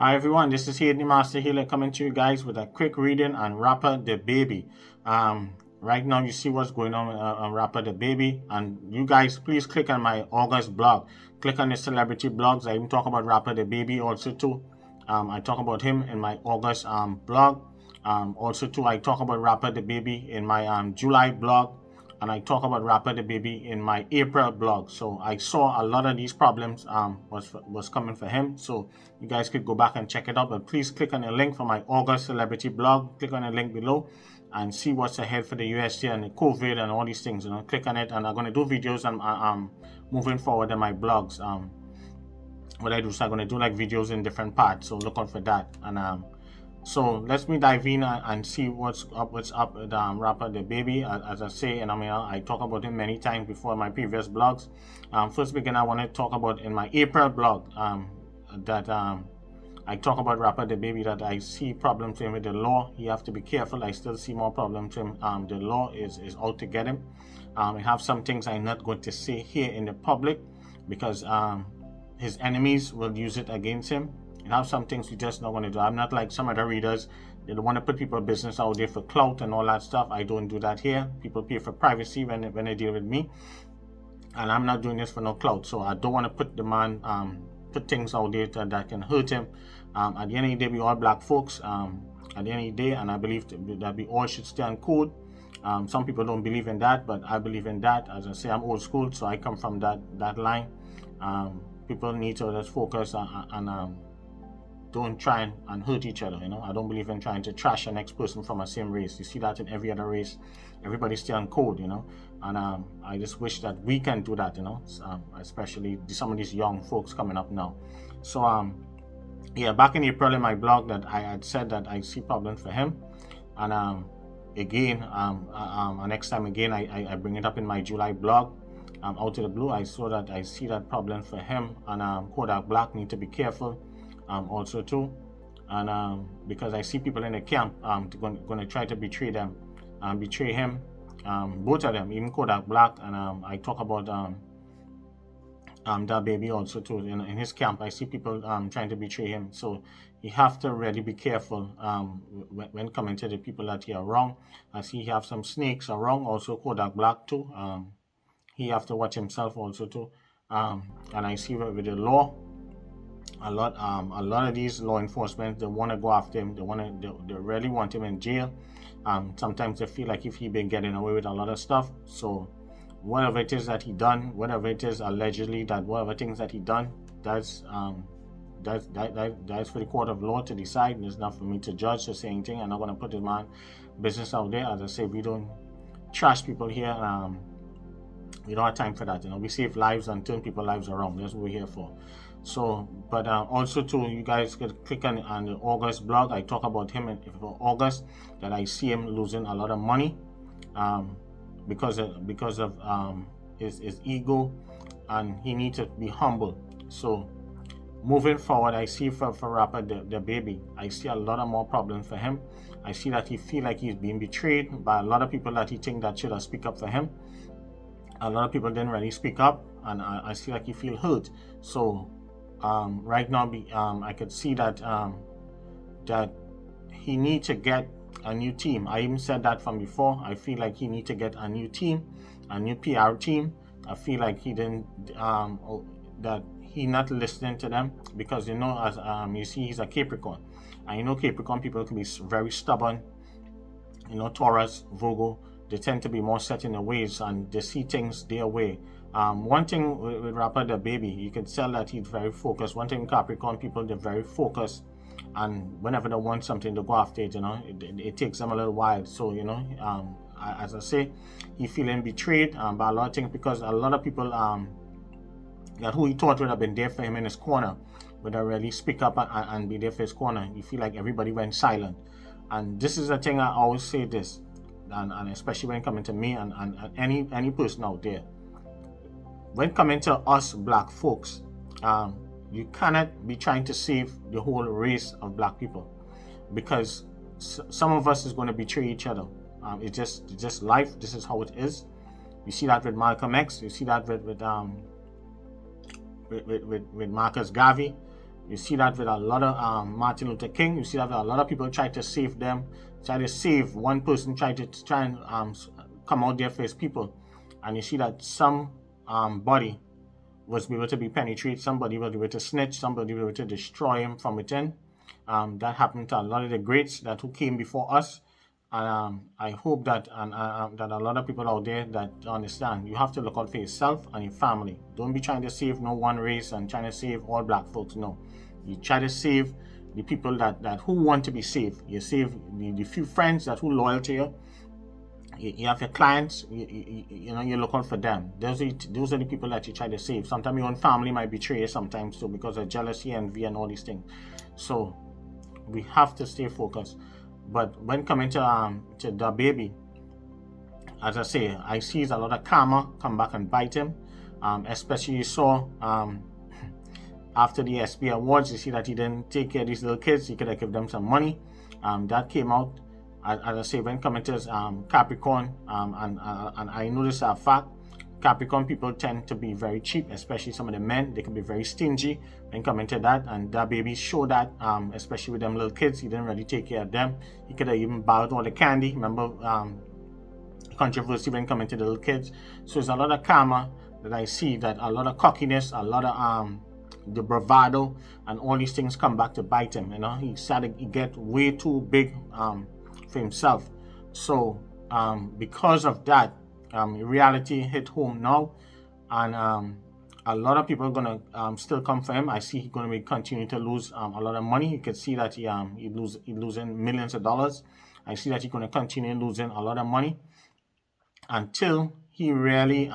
Hi everyone, this is Hayden Master Healer coming to you guys with a quick reading on Rapper the Baby. Right now you see what's going on Rapper the Baby, and you guys please click on my August blog. Click on the celebrity blogs. I even talk about Rapper the Baby also too. I talk about him in my August blog. Also too, I talk about Rapper the Baby in my July blog. And I talk about Rapper the Baby in my April blog. So I saw a lot of these problems was coming for him. So you guys could go back and check it out. But please click on the link for my August celebrity blog. Click on the link below and see what's ahead for the UST and the COVID and all these things. You know, click on it, and I'm gonna do videos and moving forward in my blogs. What I do is I'm gonna do like videos in different parts. So look out for that. And so let's me dive in and see what's up with Rapper the Baby. As I say, and I talk about him many times before in my previous blogs. First begin, I want to talk about in my April blog that I talk about Rapper the Baby, that I see problems with the law. You have to be careful. I still see more problems with him. The law is out to get him. I have some things I'm not going to say here in the public because his enemies will use it against him. You have some things you just not want to do. I'm not like some other readers. They don't want to put people's business out there for clout and all that stuff. I don't do that here. People pay for privacy when they deal with me, and I'm not doing this for no clout. So I don't want to put the man put things out there that can hurt him. At the end of the day, we all black folks. At the end of the day, and I believe that we all should stay on code. Some people don't believe in that, but I believe in that. As I say, I'm old school, so I come from that line. People need to just focus on don't try and hurt each other. You know, I don't believe in trying to trash the next person from the same race. You see that in every other race. Everybody stay on code, you know. And I just wish that we can do that, you know, especially some of these young folks coming up now. So yeah, back in April in my blog that I had said that I see problems for him, and again, next time again I bring it up in my July blog. Out of the blue, I saw that I see that problem for him, and Kodak Black need to be careful. Also too, and because I see people in the camp going to try to betray them, betray him, both of them, even Kodak Black, and I talk about that baby also too. In his camp, I see people trying to betray him. So you have to really be careful when coming to the people that you are wrong. I see he have some snakes around, also Kodak Black too. He have to watch himself also too. And I see with the law. A lot of these law enforcement, they want to go after him. They really want him in jail. Sometimes they feel like if he been getting away with a lot of stuff. So whatever it is that he done, whatever it is allegedly that whatever things that he done, that's for the court of law to decide. It's not for me to judge or say anything. I'm not gonna put his man business out there. As I say, we don't trash people here. We don't have time for that. You know, we save lives and turn people's lives around. That's what we're here for. So, but also too, you guys can click on the August blog. I talk about him for August, that I see him losing a lot of money because of his ego, and he needs to be humble. So moving forward, I see for Rapper the Baby, I see a lot of more problems for him. I see that he feel like he's being betrayed by a lot of people that he think that should have speak up for him. A lot of people didn't really speak up, and I see like he feel hurt. So right now, I could see that that he needs to get a new team. I even said that from before. I feel like he needs to get a new team, a new PR team. I feel like he didn't that he not listening to them, because you know, as you see, he's a Capricorn, and you know Capricorn people can be very stubborn. You know, Taurus, Virgo, they tend to be more set in their ways, and they see things their way. One thing with Rapper the Baby, you can tell that he's very focused. One thing with Capricorn people, they're very focused, and whenever they want something, they go after it. You know, it takes them a little while. So you know, as I say, he feeling betrayed by a lot of things, because a lot of people that who he thought would have been there for him in his corner would have really speak up and be there for his corner. You feel like everybody went silent, and this is the thing I always say this, and especially when coming to me and any person out there. When coming to us black folks, you cannot be trying to save the whole race of black people, because some of us is going to betray each other. It's just life. This is how it is. You see that with Malcolm X. You see that with Marcus Garvey. You see that with a lot of Martin Luther King. You see that with a lot of people try to save them, try to save one person, try and come out there for his people. And you see that some body was able to be penetrated, somebody was able to snitch, somebody was able to destroy him from within. That happened to a lot of the greats that who came before us. And I hope that that a lot of people out there that understand you have to look out for yourself and your family. Don't be trying to save no one race and trying to save all black folks. No, you try to save the people that who want to be saved. You save the few friends that who loyal to you. You have your clients. You know, you look out for them. Those are the people that you try to save. Sometimes your own family might betray you sometimes too because of jealousy, envy, and all these things. So we have to stay focused. But when coming to the baby, as I say, I see a lot of karma come back and bite him. Especially you saw after the SB Awards, you see that he didn't take care of these little kids. He could have given them some money. That came out. As I say, when coming to Capricorn, and I noticed a fact, Capricorn people tend to be very cheap, especially some of the men. They can be very stingy when coming to that, and that baby showed that, especially with them little kids. He didn't really take care of them. He could have even borrowed all the candy. Remember controversy when coming to the little kids. So there's a lot of karma that I see, that a lot of cockiness, a lot of the bravado, and all these things come back to bite him. You know, he started to get way too big for himself. So because of that, reality hit home now, and a lot of people are gonna still come for him. I see he's gonna be continuing to lose a lot of money. You can see that he's losing millions of dollars. I see that he's gonna continue losing a lot of money until he really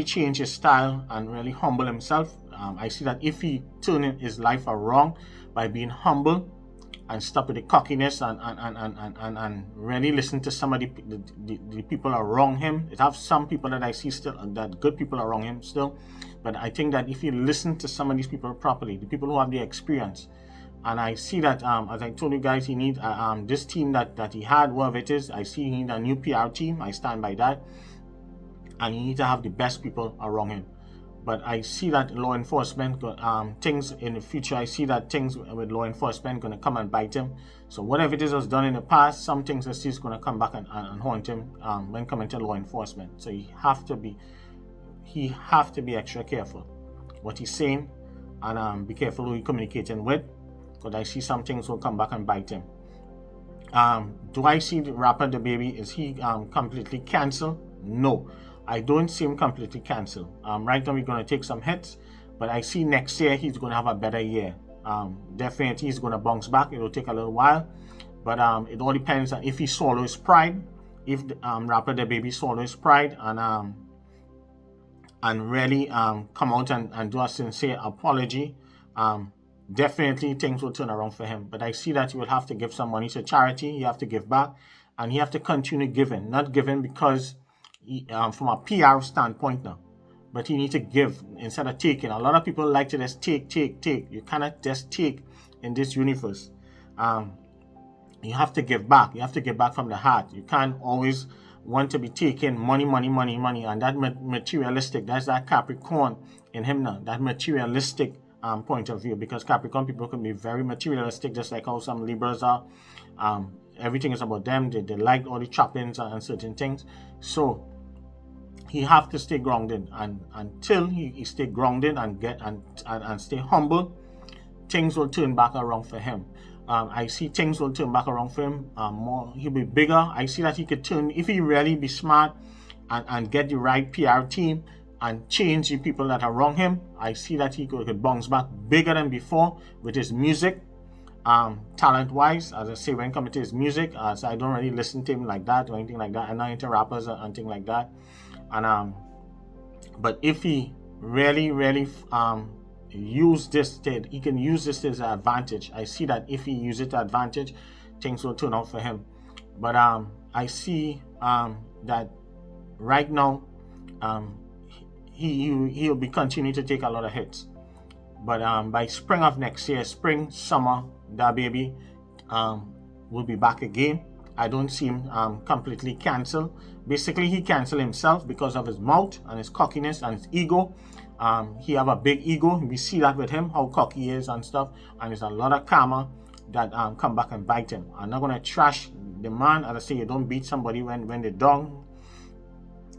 change his style and really humble himself. I see that if he turn his life around by being humble and stop with the cockiness and really listen to some of the people around him. It have some people that I see still, that good people around him still, but I think that if you listen to some of these people properly, the people who have the experience, and I see that as I told you guys, he need this team that he had, whatever it is, I see he need a new PR team. I stand by that, and you need to have the best people around him. But I see that law enforcement, things in the future, I see that things with law enforcement going to come and bite him. So whatever it is was done in the past, some things I see is going to come back and haunt him when coming to law enforcement. So he have to be extra careful what he's saying, and be careful who he's communicating with, because I see some things will come back and bite him. Do I see the rapper the baby? Is he completely cancelled? No. I don't see him completely cancelled. Right now, we're going to take some hits, but I see next year he's going to have a better year. Definitely, he's going to bounce back. It will take a little while, but it all depends on if he swallows his pride, if rapper the baby swallows his pride and really come out and do a sincere apology. Definitely, things will turn around for him. But I see that he will have to give some money to charity. He have to give back, and he have to continue giving, not giving because from a PR standpoint now, but you need to give instead of taking. A lot of people like to just take. You cannot just take in this universe. You have to give back. You have to give back from the heart. You can't always want to be taking money, and that materialistic. That's that Capricorn in him now. That materialistic point of view, because Capricorn people can be very materialistic, just like how some Libras are. Everything is about them. They like all the trappings and certain things. So he have to stay grounded, and until he stay grounded and stay humble, things will turn back around for him. I see things will turn back around for him. He'll be bigger. I see that he could turn, if he really be smart and get the right PR team and change the people that are around him. I see that he could bounce back bigger than before with his music. Talent wise, as I say, when coming to his music, so I don't really listen to him like that or anything like that. I'm not into rappers and things like that. And but if he really use this, he can use this as an advantage. I see that if he uses it to advantage, things will turn out for him. But I see that right now he'll be continuing to take a lot of hits. But by spring of next year, spring, summer, that baby will be back again. I don't see him completely cancelled. Basically, he canceled himself because of his mouth and his cockiness and his ego. He have a big ego. We see that with him, how cocky he is and stuff. And there's a lot of karma that come back and bite him. I'm not gonna trash the man. As I say, you don't beat somebody when they're down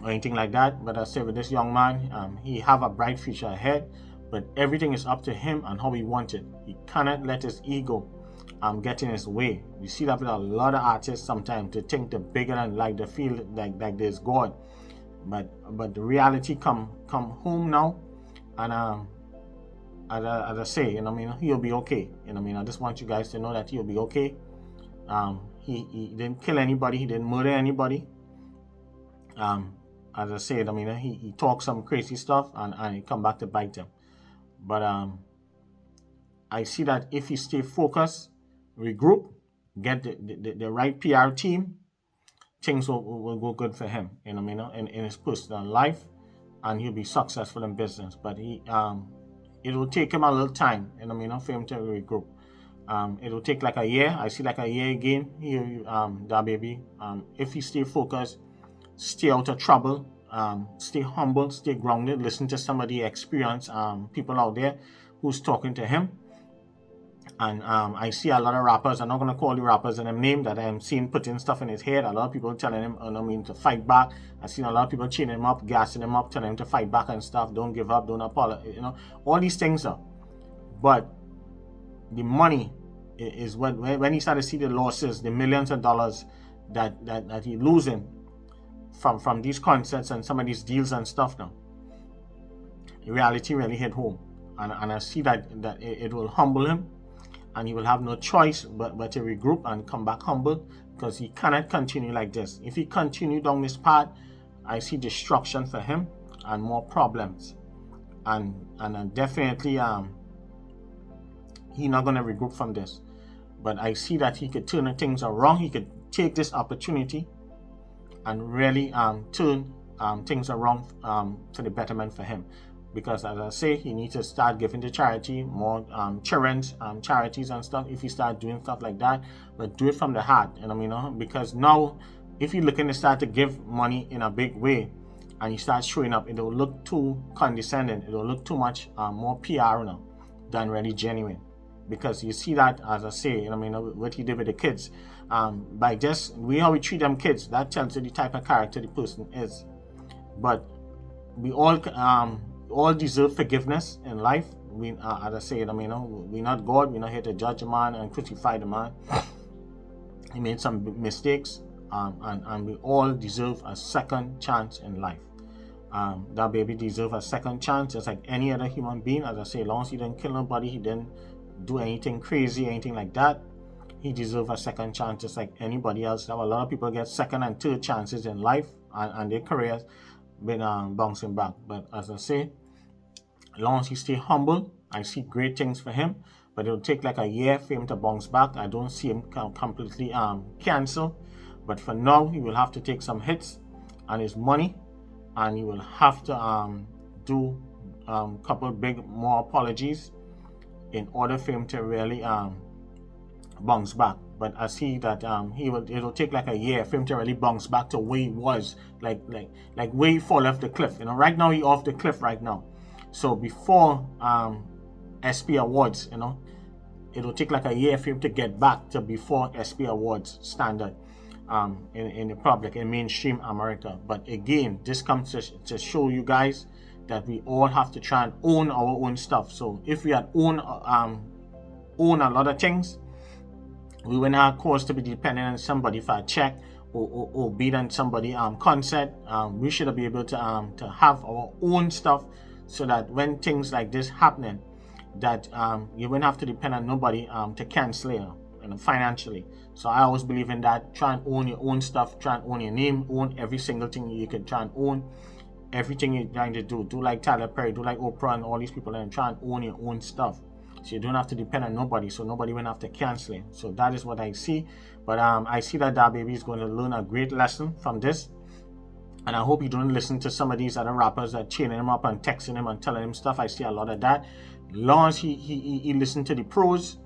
or anything like that. But I say with this young man, he have a bright future ahead. But everything is up to him and how he wants it. He cannot let his ego get in his way. You see that with a lot of artists sometimes. They think they're bigger than life. They feel like there's God. But the reality come home now, and as I say, he'll be okay. I just want you guys to know that he'll be okay. He didn't kill anybody. He didn't murder anybody. As I said, he talked some crazy stuff and it come back to bite him. But I see that if he stay focused, regroup, get the right PR team, things will go good for him, in his personal life, and he'll be successful in business. But it will take him a little time, for him to regroup. It will take like a year. I see like a year again. That baby. If he stay focused, stay out of trouble, stay humble, stay grounded, listen to somebody experienced, people out there who's talking to him. And I see a lot of rappers. I'm not going to call the rappers in a name that I'm seeing putting stuff in his head. A lot of people telling him, to fight back. I've seen a lot of people cheering him up, gassing him up, telling him to fight back and stuff. Don't give up, don't apologize. All these things are. But the money is when he started to see the losses, the millions of dollars that he's losing from these concerts and some of these deals and stuff now. The reality really hit home. And I see that it will humble him. And he will have no choice but to regroup and come back humble, because he cannot continue like this. If he continue down this path, I see destruction for him and more problems. And definitely he's not going to regroup from this. But I see that he could turn things around. He could take this opportunity and really turn things around for the betterment for him. Because as I say, he needs to start giving to charity, more children's charities and stuff. If he start doing stuff like that, but do it from the heart, because now if you're looking to start to give money in a big way and you start showing up, it will look too condescending. It will look too much more PR now than really genuine. Because you see that, as I say, what he did with the kids, by just how we treat them kids, that tells you the type of character the person is. But we all deserve forgiveness in life. We, as I say, we're not God. We're not here to judge a man and crucify the man. He made some mistakes, and we all deserve a second chance in life. That baby deserves a second chance, just like any other human being. As I say, as long as he didn't kill nobody, he didn't do anything crazy, anything like that, he deserves a second chance, just like anybody else. Now, a lot of people get second and third chances in life, and their careers been bouncing back. But as I say, as long as he stay humble, I see great things for him. But it'll take like a year for him to bounce back. I don't see him completely cancel. But for now, he will have to take some hits on his money, and he will have to do a couple big more apologies in order for him to really bounce back. But I see that it'll take like a year for him to really bounce back to where he was, like where he fall off the cliff. Right now he off the cliff right now. So before SP Awards, it'll take like a year for him to get back to before SP Awards standard in the public, in mainstream America. But again, this comes to show you guys that we all have to try and own our own stuff. So if we had own a lot of things, we wouldn't have cause to be dependent on somebody for a check or be on somebody concert. We should be able to have our own stuff, so that when things like this happening, that you wouldn't have to depend on nobody to cancel it, financially. So I always believe in that. Try and own your own stuff. Try and own your name. Own every single thing you can. Try and own everything you're trying to do. Do like Tyler Perry. Do like Oprah and all these people, and try and own your own stuff. So you don't have to depend on nobody. So nobody will have to cancel it. So that is what I see. But I see that baby is going to learn a great lesson from this. And I hope you don't listen to some of these other rappers that chaining him up and texting him and telling him stuff. I see a lot of that. Long as he listen to the pros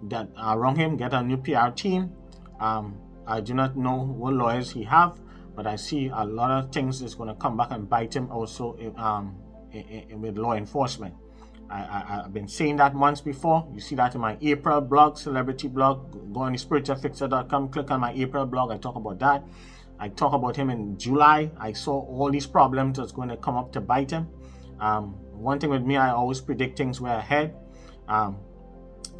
that are around him, get a new PR team. I do not know what lawyers he have, but I see a lot of things is going to come back and bite him also with law enforcement. I've been saying that months before. You see that in my April blog, celebrity blog. Go on spiritualfixer.com, click on my April blog. I talk about that. I talk about him in July. I saw all these problems that's going to come up to bite him. One thing with me, I always predict things way ahead.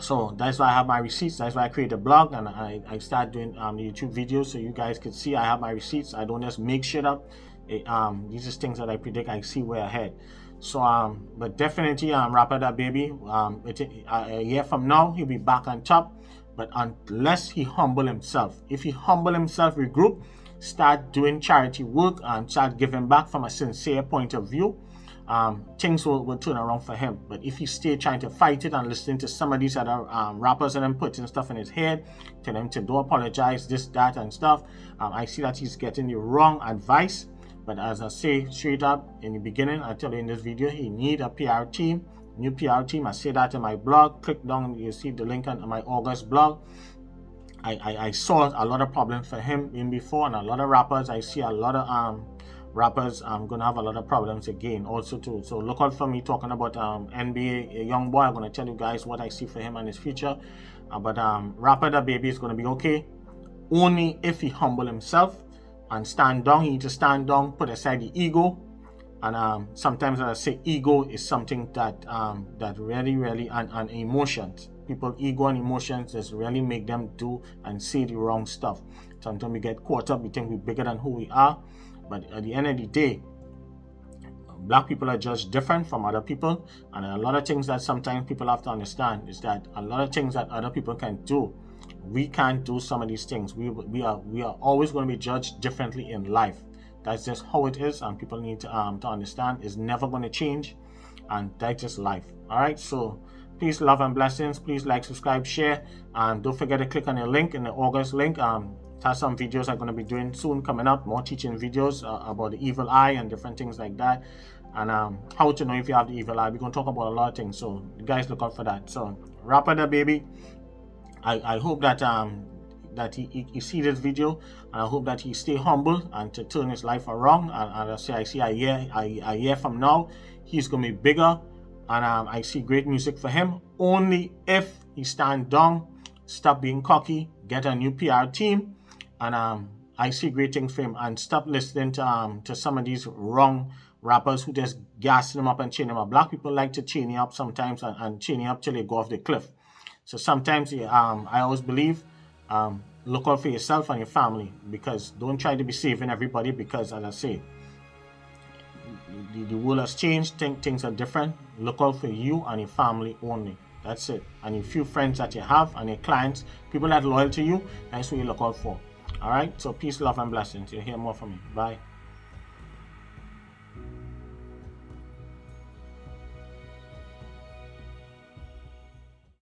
So that's why I have my receipts. That's why I create a blog, and I start doing YouTube videos so you guys can see I have my receipts. I don't just make shit up. These are things that I predict. I see way ahead. So but definitely Rapper Da Baby, a year from now he'll be back on top. But unless he humble himself, if he humble himself, regroup, start doing charity work and start giving back from a sincere point of view, things will turn around for him. But if he stay trying to fight it and listening to some of these other rappers and then putting stuff in his head, tell him to do apologize, this, that, and stuff, I see that he's getting the wrong advice. But as I say straight up in the beginning, I tell you in this video, he need a PR team, new PR team. I say that in my blog. Click down, you see the link on my August blog. I saw a lot of problems for him in before, and a lot of rappers. I see a lot of rappers gonna have a lot of problems again also too. So look out for me talking about NBA young boy. I'm gonna tell you guys what I see for him and his future. But Rapper Da Baby is gonna be okay only if he humble himself and stand down. He needs to stand down, put aside the ego. And sometimes, as I say, ego is something that that really and emotions. People ego and emotions just really make them do and say the wrong stuff. Sometimes we get caught up, we think we're bigger than who we are. But at the end of the day, black people are just different from other people. And a lot of things that sometimes people have to understand is that a lot of things that other people can do, we can't do some of these things. We are always going to be judged differently in life. That's just how it is, and people need to understand it's never going to change, and that's just life. All right, so peace, love, and blessings. Please like, subscribe, share, and don't forget to click on the link in the August link. Has some videos I'm going to be doing soon coming up, more teaching videos about the evil eye and different things like that, and how to know if you have the evil eye. We're going to talk about a lot of things, so you guys look out for that. So Rapper Da Baby, I hope that that he see this video, and I hope that he stay humble and to turn his life around. And I see a year from now he's gonna be bigger, and I see great music for him only if he stand down, stop being cocky, get a new PR team, and I see great things for him, and stop listening to some of these wrong rappers who just gassing him up and chain him up. Black people like to chain you up sometimes and chain you up till they go off the cliff. So sometimes I always believe, look out for yourself and your family, because don't try to be saving everybody, because as I say, the world has changed, things are different. Look out for you and your family only. That's it. And your few friends that you have and your clients, people that are loyal to you, that's what you look out for. All right, so peace, love, and blessings. You'll hear more from me. Bye.